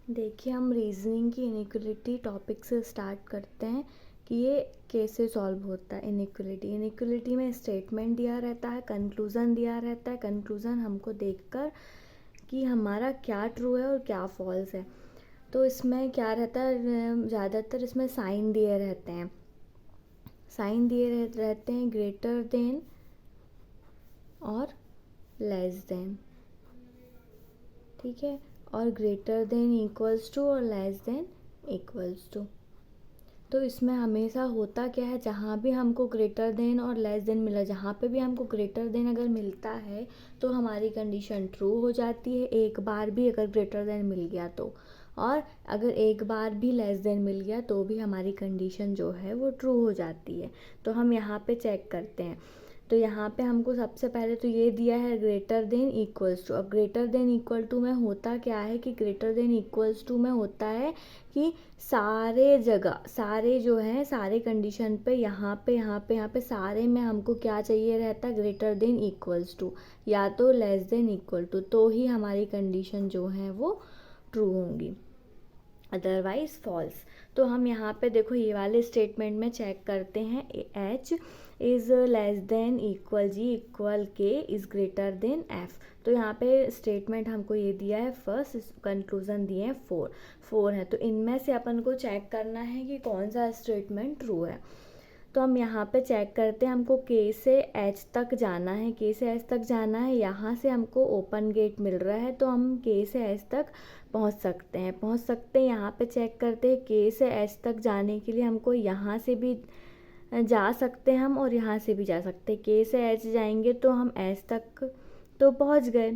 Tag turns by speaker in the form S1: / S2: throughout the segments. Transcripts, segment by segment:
S1: देखिए, हम रीजनिंग की इनइक्वलिटी टॉपिक से स्टार्ट करते हैं कि ये कैसे सॉल्व होता है। इनइक्वलिटी में स्टेटमेंट दिया रहता है, कंक्लूज़न दिया रहता है। कंक्लूज़न हमको देखकर कि हमारा क्या ट्रू है और क्या फॉल्स है। तो इसमें क्या रहता है, ज़्यादातर इसमें साइन दिए रहते हैं। साइन दिए रहते हैं ग्रेटर देन और लेस देन, ठीक है, और ग्रेटर देन इक्वल्स टू और लेस देन इक्वल्स टू। तो इसमें हमेशा होता क्या है, जहाँ भी हमको ग्रेटर देन और लेस देन मिला, जहाँ पे भी हमको ग्रेटर देन अगर मिलता है तो हमारी कंडीशन ट्रू हो जाती है, एक बार भी अगर ग्रेटर देन मिल गया तो। और अगर एक बार भी लेस देन मिल गया तो भी हमारी कंडीशन जो है वो ट्रू हो जाती है। तो हम यहाँ पे चेक करते हैं। तो यहाँ पे हमको सबसे पहले तो ये दिया है ग्रेटर देन इक्वल्स टू। अब ग्रेटर देन इक्वल टू में होता क्या है कि ग्रेटर देन इक्वल्स टू में होता है कि सारे जगह, सारे जो हैं, सारे कंडीशन पे यहाँ पे यहाँ पे यहाँ पे सारे में हमको क्या चाहिए रहता है, ग्रेटर देन इक्वल्स टू या तो लेस देन इक्वल टू, तो ही हमारी कंडीशन जो है वो ट्रू होंगी, अदरवाइज फॉल्स। तो हम यहाँ पे देखो ये वाले स्टेटमेंट में चेक करते हैं, H is less than equal G equal K is greater than F. तो यहाँ पे स्टेटमेंट हमको ये दिया है, फर्स्ट कंक्लूजन दिए हैं फोर है। तो इनमें से अपन को चेक करना है कि कौन सा स्टेटमेंट ट्रू है। तो हम यहाँ पे चेक करते हैं, हमको के से एच तक जाना है, के से एच तक जाना है। यहाँ से हमको ओपन गेट मिल रहा है तो हम के से एच तक पहुँच सकते हैं। यहाँ पे चेक करते हैं, के से एच तक जाने के लिए हमको यहाँ से भी जा सकते हैं हम और यहाँ से भी जा सकते हैं। के से एच जाएंगे तो हम एच तक तो पहुँच गए,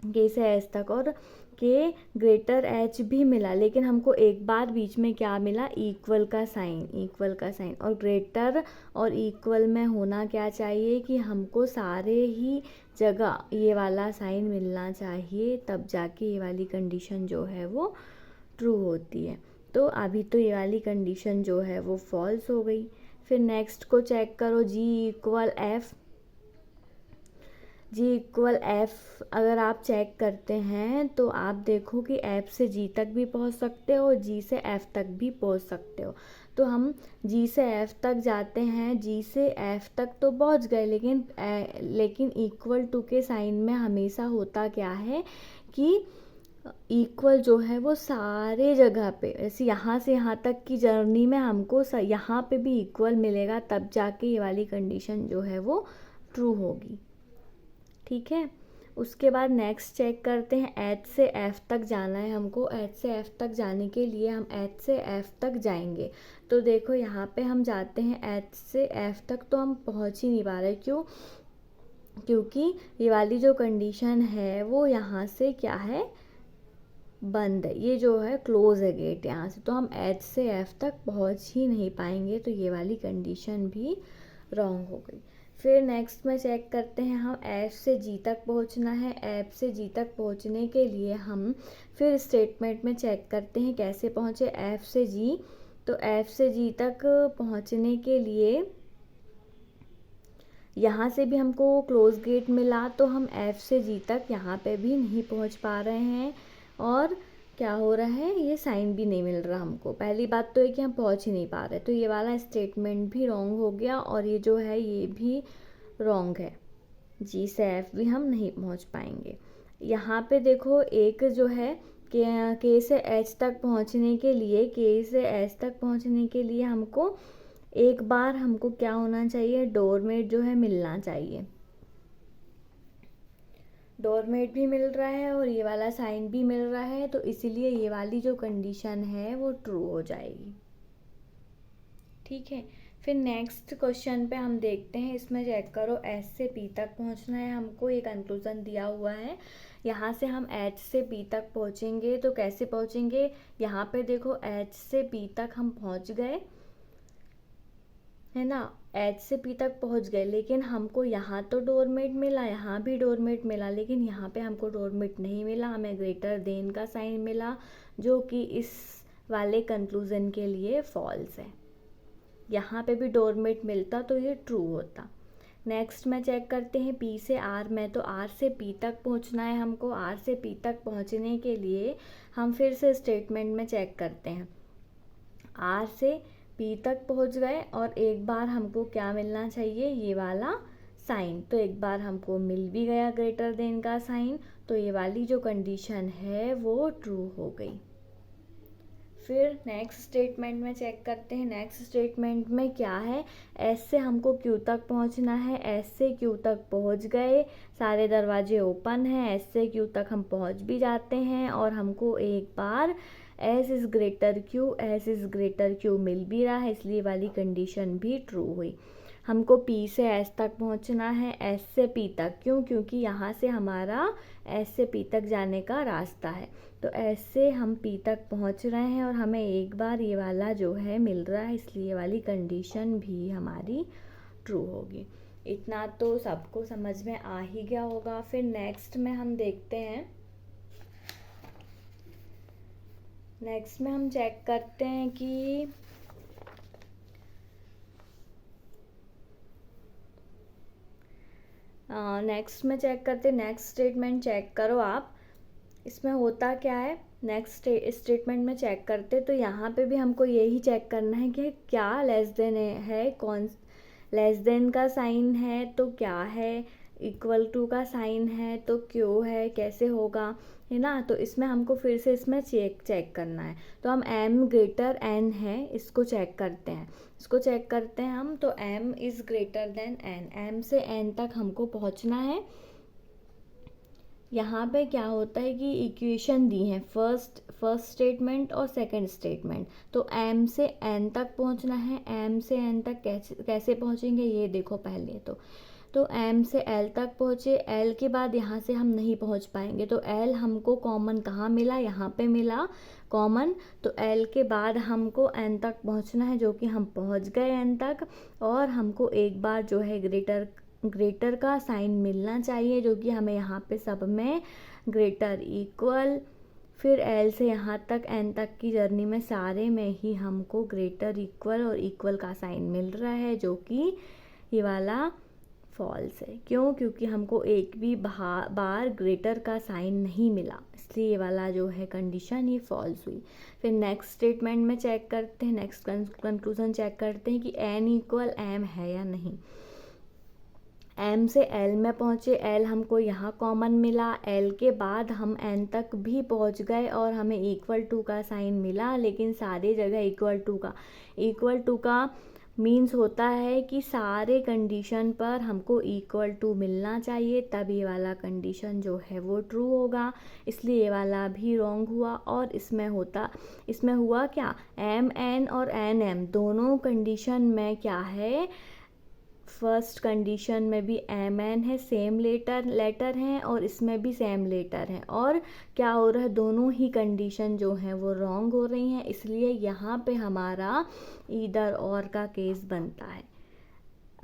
S1: के से एच तक, और के ग्रेटर एच भी मिला, लेकिन हमको एक बार बीच में क्या मिला, इक्वल का साइन। और ग्रेटर और इक्वल में होना क्या चाहिए कि हमको सारे ही जगह ये वाला साइन मिलना चाहिए, तब जाके ये वाली कंडीशन जो है वो ट्रू होती है। तो अभी तो ये वाली कंडीशन जो है वो फॉल्स हो गई। फिर नेक्स्ट को चेक करो, जी इक्वल एफ अगर आप चेक करते हैं तो आप देखो कि एफ से जी तक भी पहुंच सकते हो और जी से एफ तक भी पहुंच सकते हो। तो हम जी से एफ तक जाते हैं, जी से एफ तक तो पहुंच गए, लेकिन इक्वल टू के साइन में हमेशा होता क्या है कि इक्वल जो है वो सारे जगह पे, जैसे यहाँ से यहाँ तक की जर्नी में हमको यहाँ पे भी इक्वल मिलेगा, तब जाके ये वाली कंडीशन जो है वो ट्रू होगी, ठीक है। उसके बाद नेक्स्ट चेक करते हैं, एच से एफ तक जाना है हमको। एच से एफ तक जाने के लिए हम एच से एफ तक जाएंगे। तो देखो यहाँ पे हम जाते हैं एच से एफ तक, तो हम पहुँच ही नहीं पा रहे, क्यों? क्योंकि ये वाली जो कंडीशन है वो यहाँ से क्या है, बंद है, ये जो है क्लोज है गेट यहाँ से, तो हम एच से एफ तक पहुँच ही नहीं पाएंगे। तो ये वाली कंडीशन भी रॉन्ग हो गई। फिर नेक्स्ट में चेक करते हैं, हम एफ से जी तक पहुंचना है। एफ से जी तक पहुंचने के लिए हम फिर स्टेटमेंट में चेक करते हैं कैसे पहुंचे एफ से जी। तो एफ से जी तक पहुंचने के लिए यहाँ से भी हमको क्लोज गेट मिला, तो हम एफ से जी तक यहाँ पे भी नहीं पहुँच पा रहे हैं। और क्या हो रहा है, ये साइन भी नहीं मिल रहा हमको। पहली बात तो है कि हम पहुँच ही नहीं पा रहे, तो ये वाला स्टेटमेंट भी रॉन्ग हो गया और ये जो है ये भी रॉन्ग है, जी से एफ भी हम नहीं पहुँच पाएंगे। यहाँ पे देखो एक जो है के से एच तक पहुँचने के लिए, के से एच तक पहुँचने के लिए हमको एक बार हमको क्या होना चाहिए, डोरमेट जो है मिलना चाहिए। डोरमेट भी मिल रहा है और ये वाला साइन भी मिल रहा है, तो इसीलिए ये वाली जो कंडीशन है वो ट्रू हो जाएगी, ठीक है। फिर नेक्स्ट क्वेश्चन पे हम देखते हैं, इसमें चेक करो, एच से पी तक पहुंचना है हमको, ये कंक्लूजन दिया हुआ है। यहाँ से हम एच से पी तक पहुँचेंगे, तो कैसे पहुँचेंगे, यहाँ पे देखो एच से पी तक हम पहुँच गए, है ना, एच से पी तक पहुंच गए, लेकिन हमको यहाँ तो डोरमेट मिला, यहाँ भी डोरमेट मिला, लेकिन यहाँ पे हमको डोरमेट नहीं मिला, हमें ग्रेटर देन का साइन मिला, जो कि इस वाले कंक्लूजन के लिए फॉल्स है। यहाँ पे भी डोरमेट मिलता तो ये ट्रू होता। नेक्स्ट में चेक करते हैं पी से आर में, तो आर से पी तक पहुंचना है हमको। आर से पी तक पहुंचने के लिए हम फिर से स्टेटमेंट में चेक करते हैं। आर से पी तक पहुंच गए और एक बार हमको क्या मिलना चाहिए, ये वाला साइन। तो एक बार हमको मिल भी गया ग्रेटर देन का साइन, तो ये वाली जो कंडीशन है वो ट्रू हो गई। फिर नेक्स्ट स्टेटमेंट में चेक करते हैं। नेक्स्ट स्टेटमेंट में क्या है, एस से हमको क्यू तक पहुंचना है। एस से क्यू तक पहुंच गए, सारे दरवाजे ओपन हैं, एस से क्यू तक हम पहुंच भी जाते हैं और हमको एक बार S is greater Q, S is greater Q मिल भी रहा है, इसलिए वाली कंडीशन भी ट्रू हुई। हमको पी से एस तक पहुंचना है, एस से पी तक, क्यों, क्योंकि यहाँ से हमारा एस से पी तक जाने का रास्ता है। तो एस से हम पी तक पहुंच रहे हैं और हमें एक बार ये वाला जो है मिल रहा है, इसलिए वाली कंडीशन भी हमारी ट्रू होगी। इतना तो सबको समझ में आ ही गया होगा। फिर नेक्स्ट में हम देखते हैं, नेक्स्ट में हम चेक करते हैं कि नेक्स्ट में चेक करते हैं। नेक्स्ट स्टेटमेंट चेक करो आप, इसमें होता क्या है। नेक्स्ट स्टेटमेंट में चेक करते तो यहाँ पे भी हमको यही चेक करना है कि क्या लेस देन है, कौन लेस देन का साइन है तो क्या है, इक्वल टू का साइन है तो क्यों है, कैसे होगा, है ना। तो इसमें हमको फिर से इसमें चेक करना है। तो हम m ग्रेटर n है, इसको चेक करते हैं। इसको चेक करते हैं हम, तो m is greater then n, m से n तक हमको पहुंचना है। यहाँ पे क्या होता है कि इक्वेशन दी है फर्स्ट स्टेटमेंट और सेकंड स्टेटमेंट। तो m से n तक पहुँचना है। m से n तक कैसे पहुँचेंगे ये देखो पहले तो m से l तक पहुँचे, l के बाद यहाँ से हम नहीं पहुँच पाएंगे। तो l हमको कॉमन कहाँ मिला, यहाँ पे मिला कॉमन। तो l के बाद हमको n तक पहुँचना है, जो कि हम पहुँच गए n तक। और हमको एक बार जो है ग्रेटर का साइन मिलना चाहिए, जो कि हमें यहाँ पे सब में ग्रेटर इक्वल। फिर L से यहाँ तक n तक की जर्नी में सारे में ही हमको ग्रेटर इक्वल और इक्वल का साइन मिल रहा है, जो कि ये वाला फॉल्स है। क्यों, क्योंकि हमको एक भी बार ग्रेटर का साइन नहीं मिला, इसलिए ये वाला जो है कंडीशन ये फॉल्स हुई। फिर नेक्स्ट स्टेटमेंट में चेक करते हैं, नेक्स्ट कंक्लूजन चेक करते हैं कि n इक्वल m है या नहीं। m से l में पहुँचे, l हमको यहाँ कॉमन मिला, l के बाद हम n तक भी पहुँच गए और हमें इक्वल टू का साइन मिला, लेकिन सारी जगह इक्वल टू का मीन्स होता है कि सारे कंडीशन पर हमको इक्वल टू मिलना चाहिए, तब ये वाला कंडीशन जो है वो ट्रू होगा। इसलिए ये वाला भी रॉन्ग हुआ। और इसमें हुआ क्या, एम एन और एन एम दोनों कंडीशन में क्या है, फर्स्ट कंडीशन में भी एम एन है, सेम लेटर हैं, और इसमें भी सेम लेटर हैं। और क्या हो रहा है, दोनों ही कंडीशन जो हैं वो रॉन्ग हो रही हैं, इसलिए यहाँ पे हमारा ईदर और का केस बनता है।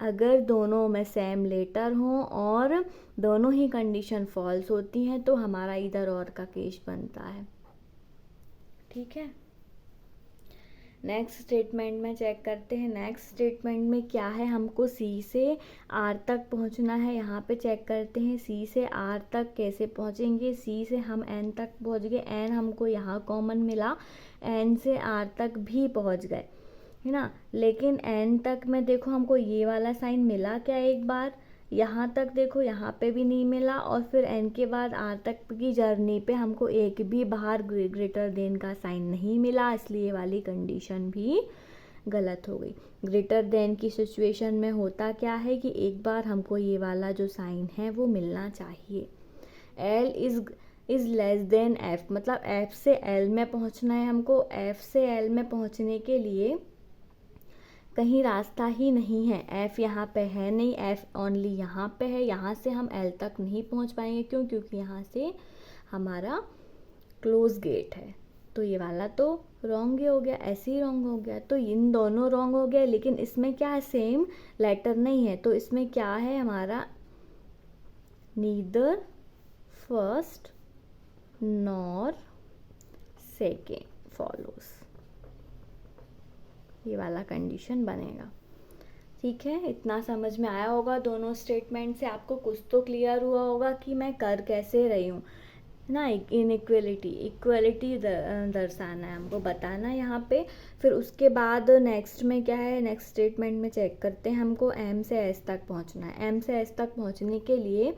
S1: अगर दोनों में सेम लेटर हों और दोनों ही कंडीशन फॉल्स होती हैं तो हमारा ईदर और का केस बनता है। ठीक है। नेक्स्ट स्टेटमेंट में चेक करते हैं। नेक्स्ट स्टेटमेंट में क्या है, हमको सी से आर तक पहुंचना है। यहाँ पे चेक करते हैं सी से आर तक कैसे पहुंचेंगे। सी से हम एन तक पहुंच गए, एन हमको यहाँ कॉमन मिला, एन से आर तक भी पहुंच गए, है ना। लेकिन एन तक में देखो हमको ये वाला साइन मिला क्या, एक बार यहाँ तक देखो यहाँ पे भी नहीं मिला, और फिर एन के बाद आर तक की जर्नी पे हमको एक भी बाहर ग्रेटर देन का साइन नहीं मिला, इसलिए वाली कंडीशन भी गलत हो गई। ग्रेटर देन की सिचुएशन में होता क्या है कि एक बार हमको ये वाला जो साइन है वो मिलना चाहिए। L is less then F, मतलब एफ से एल में पहुँचना है हमको। एफ से एल में पहुँचने के लिए कहीं रास्ता ही नहीं है, एफ़ यहाँ पे है नहीं, एफ़ ओनली यहाँ पे है। यहाँ से हम एल तक नहीं पहुँच पाएंगे, क्यों, क्योंकि यहाँ से हमारा क्लोज गेट है। तो ये वाला तो रॉन्ग ही हो गया, ऐसे ही रॉन्ग हो गया। तो इन दोनों रॉन्ग हो गया, लेकिन इसमें क्या है, सेम लेटर नहीं है। तो इसमें क्या है हमारा, neither first nor second follows, ये वाला कंडीशन बनेगा। ठीक है, इतना समझ में आया होगा। दोनों स्टेटमेंट से आपको कुछ तो क्लियर हुआ होगा कि मैं कर कैसे रही हूँ ना। इनइक्वलिटी, इक्वलिटी दर्शाना है हमको, बताना है यहाँ पे। फिर उसके बाद नेक्स्ट में क्या है, नेक्स्ट स्टेटमेंट में चेक करते हैं, हमको एम से एस तक पहुँचना है। एम से एस तक पहुँचने के लिए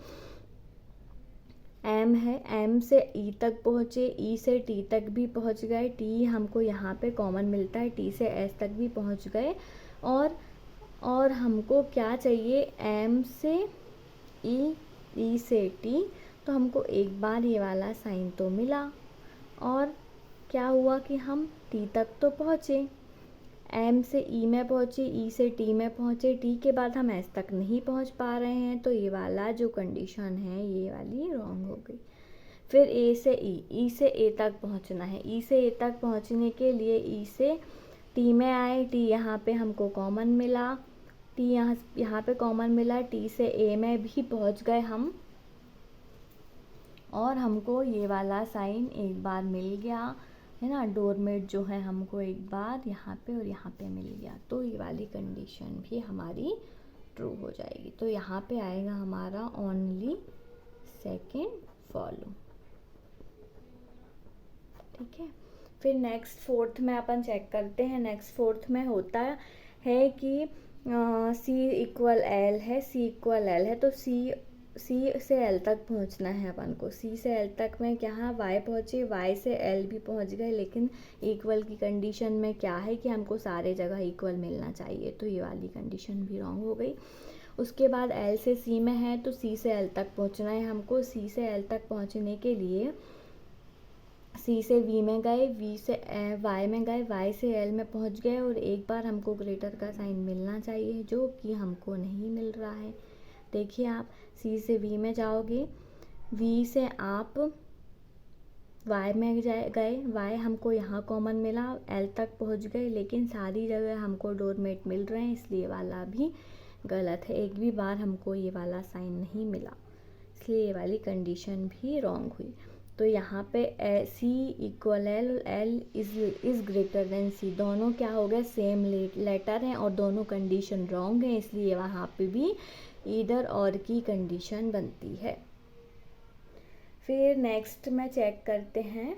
S1: एम है, एम से ई तक पहुँचे, ई से टी तक भी पहुँच गए, टी हमको यहाँ पे कॉमन मिलता है, टी से एस तक भी पहुँच गए। और हमको क्या चाहिए, एम से ई, ई से टी। तो हमको एक बार ये वाला साइन तो मिला, और क्या हुआ कि हम टी तक तो पहुँचे, एम से ई में पहुँचे, ई से टी में पहुँचे, टी के बाद हम एस तक नहीं पहुँच पा रहे हैं, तो ये वाला जो कंडीशन है ये वाली रॉन्ग हो गई। फिर ए से ई से ए तक पहुँचना है। ई से ए तक पहुँचने के लिए ई से टी में आए, टी यहाँ पे हमको कॉमन मिला, टी यहाँ पे कॉमन मिला, टी से ए में भी पहुँच गए हम, और हमको ये वाला साइन एक बार मिल गया है ना। डोरमेट जो है हमको एक बार यहाँ पे और यहाँ पे मिल गया, तो ये वाली कंडीशन भी हमारी ट्रू हो जाएगी। तो यहाँ पे आएगा हमारा ओनली सेकेंड फॉलो। ठीक है, फिर नेक्स्ट फोर्थ में अपन चेक करते हैं। नेक्स्ट फोर्थ में होता है कि सी इक्वल एल है, सी इक्वल एल है, तो सी से एल तक पहुंचना है अपन को। सी से एल तक में क्या, वाई पहुंचे, वाई से एल भी पहुंच गए, लेकिन इक्वल की कंडीशन में क्या है कि हमको सारे जगह इक्वल मिलना चाहिए, तो ये वाली कंडीशन भी रॉन्ग हो गई। उसके बाद एल से सी में है, तो सी से एल तक पहुंचना है हमको। सी से एल तक पहुंचने के लिए सी से वी में गए, वी से वाई में गए, वाई से एल में पहुंच गए, और एक बार हमको ग्रेटर का साइन मिलना चाहिए, जो कि हमको नहीं मिल रहा है। देखिए आप सी से वी में जाओगे, वी से आप वाई में गए, वाई हमको यहाँ कॉमन मिला, एल तक पहुँच गए, लेकिन सारी जगह हमको डोरमेट मिल रहे हैं, इसलिए वाला भी गलत है। एक भी बार हमको ये वाला साइन नहीं मिला, इसलिए ये वाली कंडीशन भी रॉन्ग हुई। तो यहाँ पे C equal L, L is greater than C, दोनों क्या हो गए, सेम लेटर हैं और दोनों कंडीशन रॉन्ग है, इसलिए वहाँ पे भी ईदर और की कंडीशन बनती है। फिर नेक्स्ट में चेक करते हैं,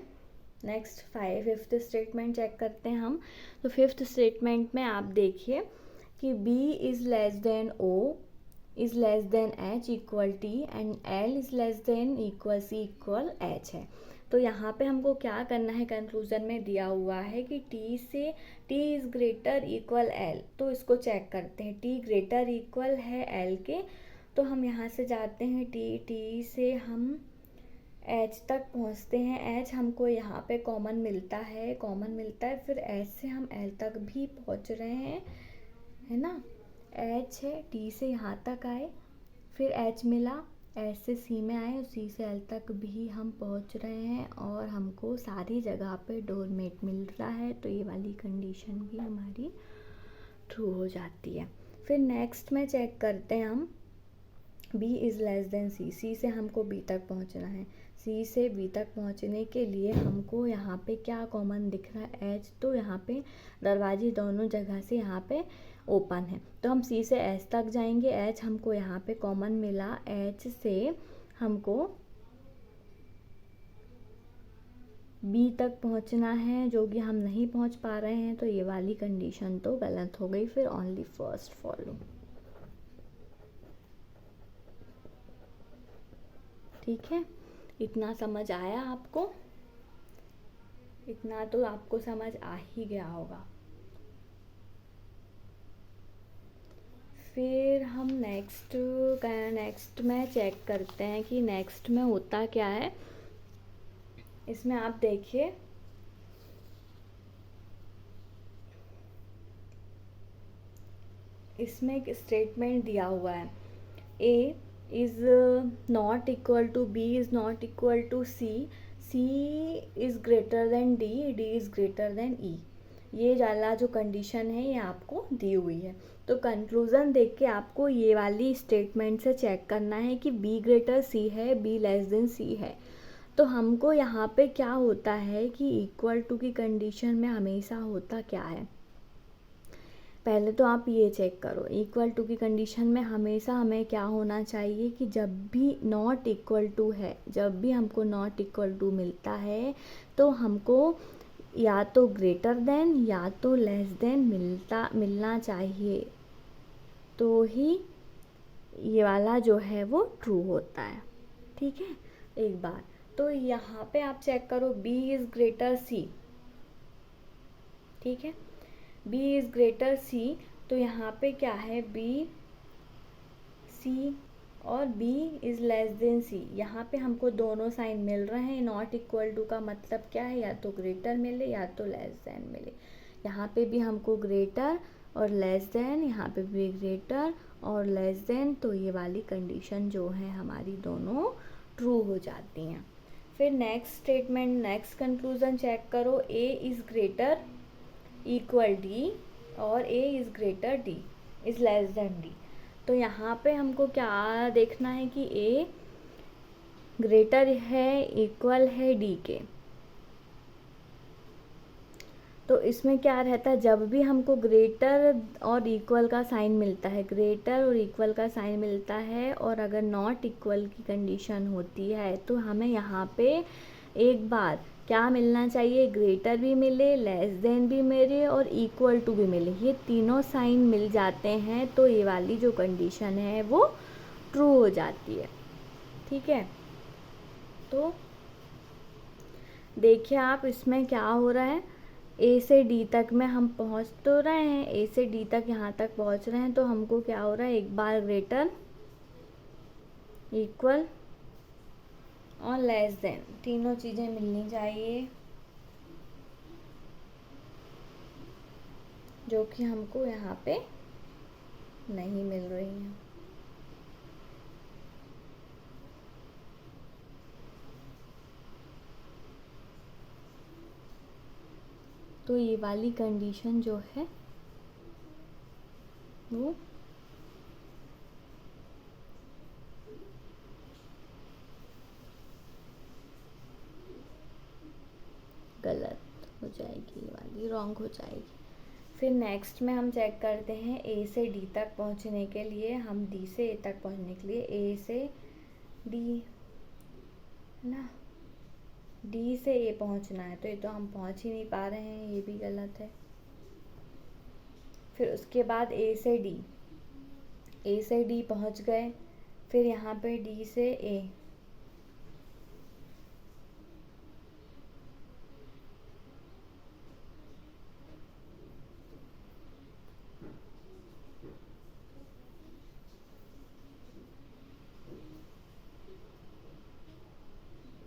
S1: नेक्स्ट फिफ्थ स्टेटमेंट चेक करते हैं हम। तो फिफ्थ स्टेटमेंट में आप देखिए कि B is less then O is less then H equal T and L is less than equal C equal H है। तो यहाँ पे हमको क्या करना है, कंक्लूजन में दिया हुआ है कि T से T is greater equal L, तो इसको चेक करते हैं। T ग्रेटर इक्वल है L के, तो हम यहाँ से जाते हैं T से हम H तक पहुँचते हैं। H हमको यहाँ पे कॉमन मिलता है, फिर H से हम L तक भी पहुँच रहे हैं, है ना। H है, T से यहाँ तक आए, फिर H मिला, H से C में आए और C से L तक भी हम पहुँच रहे हैं, और हमको सारी जगह पे डोरमेट मिल रहा है, तो ये वाली कंडीशन भी हमारी ट्रू हो जाती है। फिर नेक्स्ट में चेक करते हैं हम, B is less then C, C से हमको B तक पहुँचना है। C से B तक पहुँचने के लिए हमको यहाँ पे क्या कॉमन दिख रहा है, H, तो यहाँ पे दरवाजे दोनों जगह से यहाँ पे ओपन है, तो हम C से S तक जाएंगे। H हमको यहाँ पे कॉमन मिला, H से हमको B तक पहुँचना है, जो कि हम नहीं पहुँच पा रहे हैं, तो ये वाली कंडीशन तो गलत हो गई। फिर ओनली फर्स्ट फॉलो। ठीक है, इतना समझ आया आपको? इतना तो आपको समझ आ ही गया होगा। फिर हम नेक्स्ट में चेक करते हैं कि नेक्स्ट में होता क्या है। इसमें आप देखिए, इसमें एक स्टेटमेंट दिया हुआ है, A is not equal to B is not equal to C, C is greater than D, D is greater than E। ये वाला जो कंडीशन है ये आपको दी हुई है। तो कंक्लूज़न देख के आपको ये वाली स्टेटमेंट से चेक करना है कि B ग्रेटर C है, B लेस देन C है। तो हमको यहाँ पे क्या होता है कि इक्वल टू की कंडीशन में हमेशा होता क्या है, पहले तो आप ये चेक करो, इक्वल टू की कंडीशन में हमेशा हमें क्या होना चाहिए कि जब भी नॉट इक्वल टू है, जब भी हमको नॉट इक्वल टू मिलता है तो हमको या तो ग्रेटर देन या तो लेस देन मिलना चाहिए, तो ही ये वाला जो है वो ट्रू होता है। ठीक है, एक बार तो यहाँ पे आप चेक करो B इज़ ग्रेटर C। ठीक है, B इज़ ग्रेटर C, तो यहाँ पे क्या है B C और B is less then C। यहाँ पे हमको दोनों साइन मिल रहे हैं। नॉट इक्वल टू का मतलब क्या है, या तो ग्रेटर मिले या तो लेस देन मिले। यहाँ पे भी हमको ग्रेटर और लेस देन, यहाँ पे भी ग्रेटर और लेस देन, तो ये वाली कंडीशन जो है हमारी दोनों ट्रू हो जाती हैं। फिर next statement, next conclusion check करो, A is greater equal D और A is greater D is less than D। तो यहाँ पे हमको क्या देखना है कि A ग्रेटर है, इक्वल है D के। तो इसमें क्या रहता है, जब भी हमको ग्रेटर और इक्वल का साइन मिलता है, ग्रेटर और इक्वल का साइन मिलता है, और अगर नॉट इक्वल की कंडीशन होती है तो हमें यहाँ पे एक बार क्या मिलना चाहिए, ग्रेटर भी मिले, लेस देन भी मिले और इक्वल टू भी मिले। ये तीनों साइन मिल जाते हैं तो ये वाली जो कंडीशन है वो ट्रू हो जाती है। ठीक है, तो देखिए आप इसमें क्या हो रहा है, A से D तक में हम पहुंच तो रहे हैं, A से D तक यहाँ तक पहुंच रहे हैं, तो हमको क्या हो रहा है, एक बार ग्रेटर, इक्वल और लेस देन तीनों चीज़ें मिलनी चाहिए, जो कि हमको यहाँ पे नहीं मिल रही हैं। तो ये वाली कंडीशन जो है वो गलत हो जाएगी, ये वाली रॉन्ग हो जाएगी। फिर नेक्स्ट में हम चेक करते हैं, A से D तक पहुंचने के लिए, हम D से A तक पहुंचने के लिए A से D ना, D से A पहुंचना है, तो ये तो हम पहुंच ही नहीं पा रहे हैं, ये भी गलत है। फिर उसके बाद A से D पहुंच गए, फिर यहाँ पे D से A,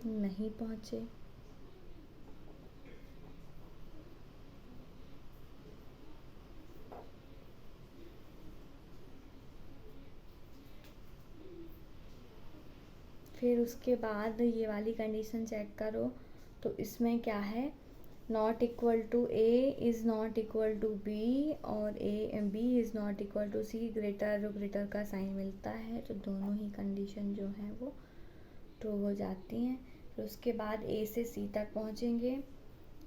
S1: नहीं पहुँचे। फिर उसके बाद ये वाली कंडीशन चेक करो, तो इसमें क्या है, not equal to A is not equal to B और B is not equal to C, greater का साइन मिलता है, तो दोनों ही कंडीशन जो है वो ट्रू हो जाती हैं। फिर उसके बाद A से C तक पहुँचेंगे,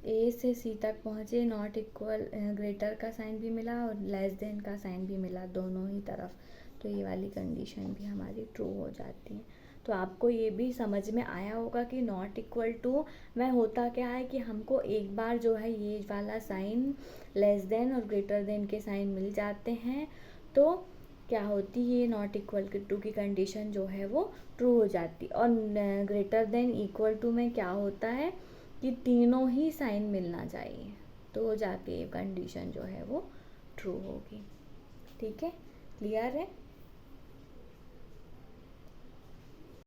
S1: A से C तक पहुँचे, नॉट इक्वल ग्रेटर का साइन भी मिला और लेस देन का साइन भी मिला दोनों ही तरफ, तो ये वाली कंडीशन भी हमारी ट्रू हो जाती है। तो आपको ये भी समझ में आया होगा कि नॉट इक्वल टू में होता क्या है कि हमको एक बार जो है ये वाला साइन लेस देन और ग्रेटर देन के साइन मिल जाते हैं, तो क्या होती है, नॉट इक्वल टू की कंडीशन जो है वो ट्रू हो जाती। और ग्रेटर देन इक्वल टू में क्या होता है कि तीनों ही साइन मिलना चाहिए, तो जाके कंडीशन जो है वो ट्रू होगी। ठीक है, क्लियर है।